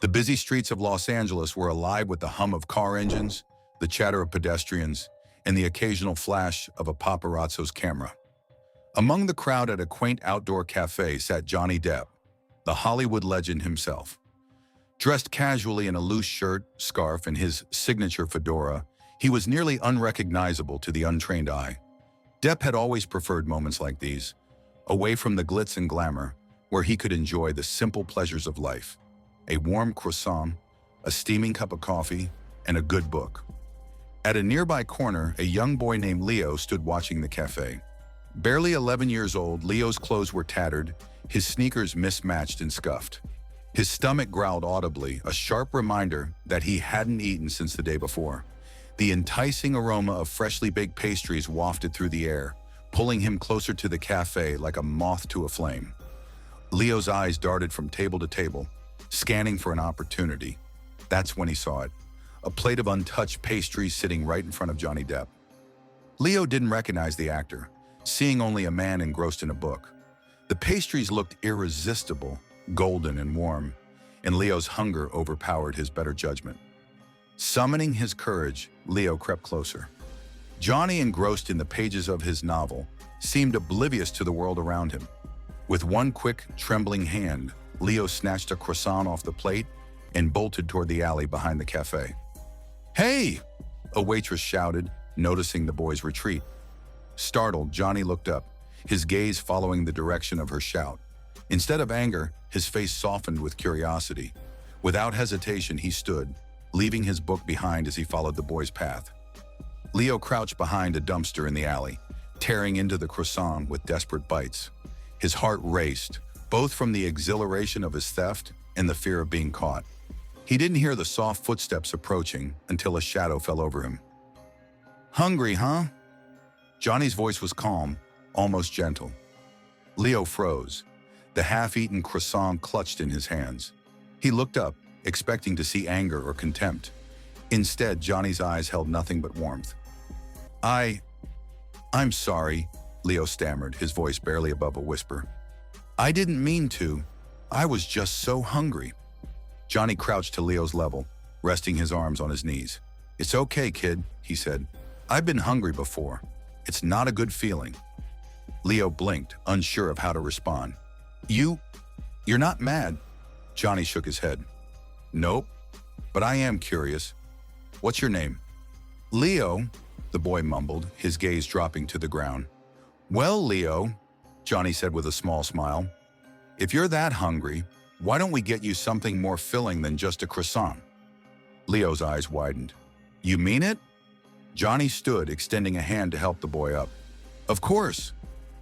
The busy streets of Los Angeles were alive with the hum of car engines, the chatter of pedestrians, and the occasional flash of a paparazzo's camera. Among the crowd at a quaint outdoor cafe sat Johnny Depp, the Hollywood legend himself. Dressed casually in a loose shirt, scarf, and his signature fedora, he was nearly unrecognizable to the untrained eye. Depp had always preferred moments like these, away from the glitz and glamour, where he could enjoy the simple pleasures of life. A warm croissant, a steaming cup of coffee, and a good book. At a nearby corner, a young boy named Leo stood watching the cafe. Barely 11 years old, Leo's clothes were tattered, his sneakers mismatched and scuffed. His stomach growled audibly, a sharp reminder that he hadn't eaten since the day before. The enticing aroma of freshly baked pastries wafted through the air, pulling him closer to the cafe like a moth to a flame. Leo's eyes darted from table to table, scanning for an opportunity. That's when he saw it. A plate of untouched pastries sitting right in front of Johnny Depp. Leo didn't recognize the actor, seeing only a man engrossed in a book. The pastries looked irresistible, golden and warm, and Leo's hunger overpowered his better judgment. Summoning his courage, Leo crept closer. Johnny, engrossed in the pages of his novel, seemed oblivious to the world around him. With one quick, trembling hand, Leo snatched a croissant off the plate and bolted toward the alley behind the cafe. "Hey!" a waitress shouted, noticing the boy's retreat. Startled, Johnny looked up, his gaze following the direction of her shout. Instead of anger, his face softened with curiosity. Without hesitation, he stood, leaving his book behind as he followed the boy's path. Leo crouched behind a dumpster in the alley, tearing into the croissant with desperate bites. His heart raced, both from the exhilaration of his theft and the fear of being caught. He didn't hear the soft footsteps approaching until a shadow fell over him. "Hungry, huh?" Johnny's voice was calm, almost gentle. Leo froze, the half-eaten croissant clutched in his hands. He looked up, expecting to see anger or contempt. Instead, Johnny's eyes held nothing but warmth. I'm sorry," Leo stammered, his voice barely above a whisper. "I didn't mean to. I was just so hungry." Johnny crouched to Leo's level, resting his arms on his knees. "It's okay, kid," he said. "I've been hungry before. It's not a good feeling." Leo blinked, unsure of how to respond. You're not mad?" Johnny shook his head. "Nope, but I am curious. What's your name?" "Leo," the boy mumbled, his gaze dropping to the ground. "Well, Leo," Johnny said with a small smile, "if you're that hungry, why don't we get you something more filling than just a croissant?" Leo's eyes widened. "You mean it?" Johnny stood, extending a hand to help the boy up. "Of course,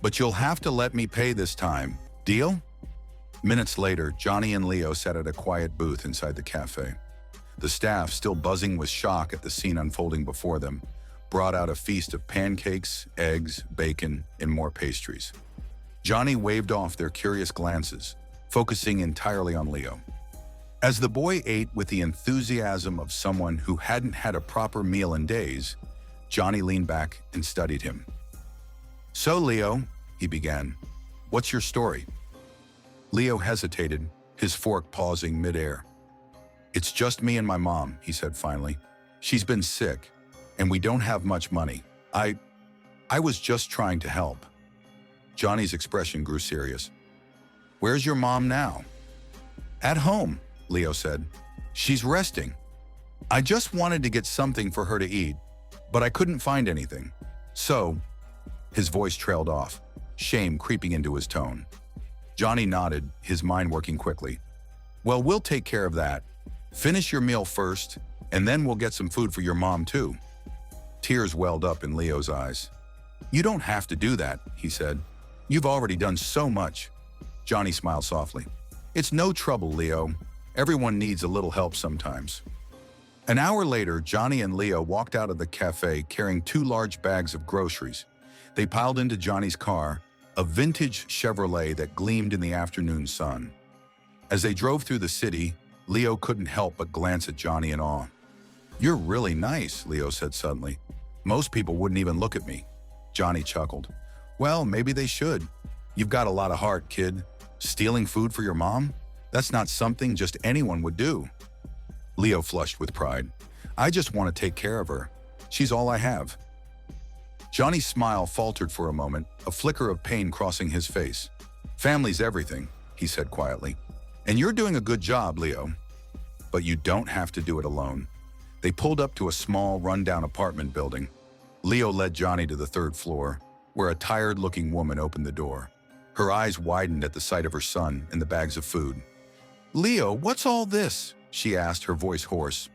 but you'll have to let me pay this time. Deal?" Minutes later, Johnny and Leo sat at a quiet booth inside the cafe. The staff, still buzzing with shock at the scene unfolding before them, brought out a feast of pancakes, eggs, bacon, and more pastries. Johnny waved off their curious glances, focusing entirely on Leo. As the boy ate with the enthusiasm of someone who hadn't had a proper meal in days, Johnny leaned back and studied him. "So, Leo," he began, "what's your story?" Leo hesitated, his fork pausing midair. "It's just me and my mom," he said finally. "She's been sick, and we don't have much money. I was just trying to help." Johnny's expression grew serious. "Where's your mom now?" "At home," Leo said. "She's resting. I just wanted to get something for her to eat, but I couldn't find anything. So," his voice trailed off, shame creeping into his tone. Johnny nodded, his mind working quickly. "Well, we'll take care of that. Finish your meal first, and then we'll get some food for your mom too." Tears welled up in Leo's eyes. "You don't have to do that," he said. "You've already done so much." Johnny smiled softly. "It's no trouble, Leo. Everyone needs a little help sometimes." An hour later, Johnny and Leo walked out of the cafe carrying 2 large bags of groceries. They piled into Johnny's car, a vintage Chevrolet that gleamed in the afternoon sun. As they drove through the city, Leo couldn't help but glance at Johnny in awe. "You're really nice," Leo said suddenly. "Most people wouldn't even look at me." Johnny chuckled. "Well, maybe they should. You've got a lot of heart, kid. Stealing food for your mom? That's not something just anyone would do. Leo flushed with pride. I just want to take care of her. She's all I have. Johnny's smile faltered for a moment, a flicker of pain crossing his face. Family's everything, he said quietly. And you're doing a good job, Leo. But you don't have to do it alone. They pulled up to a small, rundown apartment building. Leo led Johnny to the third floor, where a tired-looking woman opened the door. Her eyes widened at the sight of her son and the bags of food. Leo, what's all this? She asked, her voice hoarse.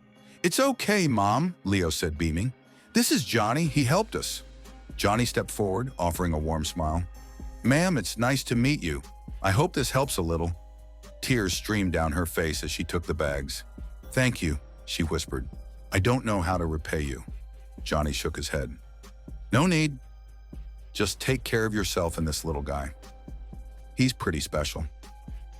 It's okay, Mom, Leo said, beaming. This is Johnny. He helped us. Johnny stepped forward, offering a warm smile. Ma'am, it's nice to meet you. I hope this helps a little. Tears streamed down her face as she took the bags. Thank you, she whispered. I don't know how to repay you. Johnny shook his head. No need. Just take care of yourself and this little guy. He's pretty special.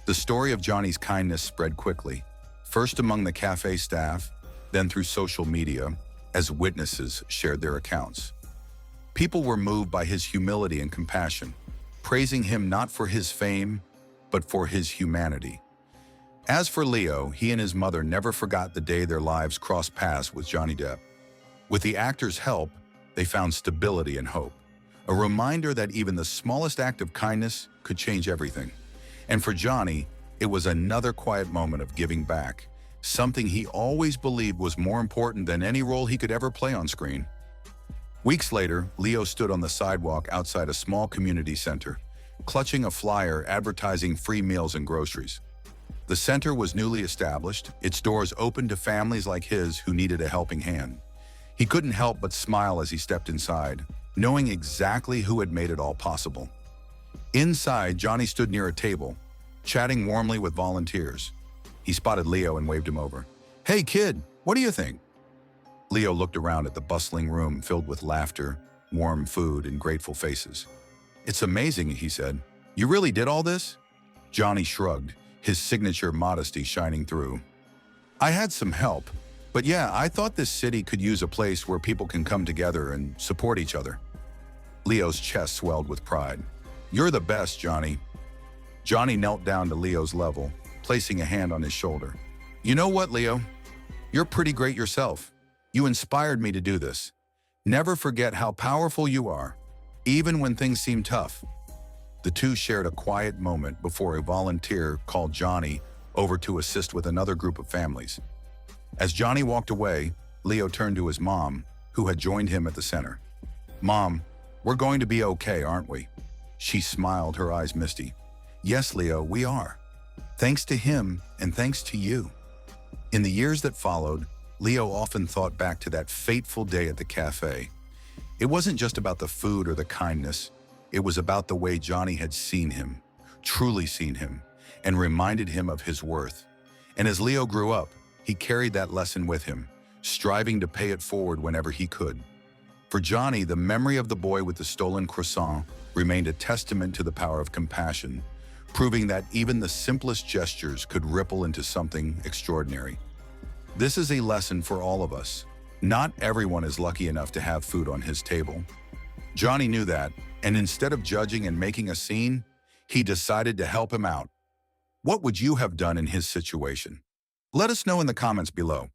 The story of Johnny's kindness spread quickly, first among the cafe staff, then through social media, as witnesses shared their accounts. People were moved by his humility and compassion, praising him not for his fame, but for his humanity. As for Leo, he and his mother never forgot the day their lives crossed paths with Johnny Depp. With the actor's help, they found stability and hope, a reminder that even the smallest act of kindness could change everything. And for Johnny, it was another quiet moment of giving back, something he always believed was more important than any role he could ever play on screen. Weeks later, Leo stood on the sidewalk outside a small community center, clutching a flyer advertising free meals and groceries. The center was newly established, its doors open to families like his who needed a helping hand. He couldn't help but smile as he stepped inside, knowing exactly who had made it all possible. Inside, Johnny stood near a table, chatting warmly with volunteers. He spotted Leo and waved him over. Hey kid, what do you think? Leo looked around at the bustling room filled with laughter, warm food, and grateful faces. It's amazing, he said. You really did all this? Johnny shrugged, his signature modesty shining through. I had some help, but yeah, I thought this city could use a place where people can come together and support each other. Leo's chest swelled with pride. You're the best, Johnny. Johnny knelt down to Leo's level, placing a hand on his shoulder. You know what, Leo? You're pretty great yourself. You inspired me to do this. Never forget how powerful you are, even when things seem tough. The two shared a quiet moment before a volunteer called Johnny over to assist with another group of families. As Johnny walked away, Leo turned to his mom, who had joined him at the center. Mom, we're going to be okay, aren't we? She smiled, her eyes misty. Yes, Leo, we are. Thanks to him and thanks to you. In the years that followed, Leo often thought back to that fateful day at the cafe. It wasn't just about the food or the kindness. It was about the way Johnny had seen him, truly seen him, and reminded him of his worth. And as Leo grew up, he carried that lesson with him, striving to pay it forward whenever he could. For Johnny, the memory of the boy with the stolen croissant remained a testament to the power of compassion, proving that even the simplest gestures could ripple into something extraordinary. This is a lesson for all of us. Not everyone is lucky enough to have food on his table. Johnny knew that, and instead of judging and making a scene, he decided to help him out. What would you have done in his situation? Let us know in the comments below.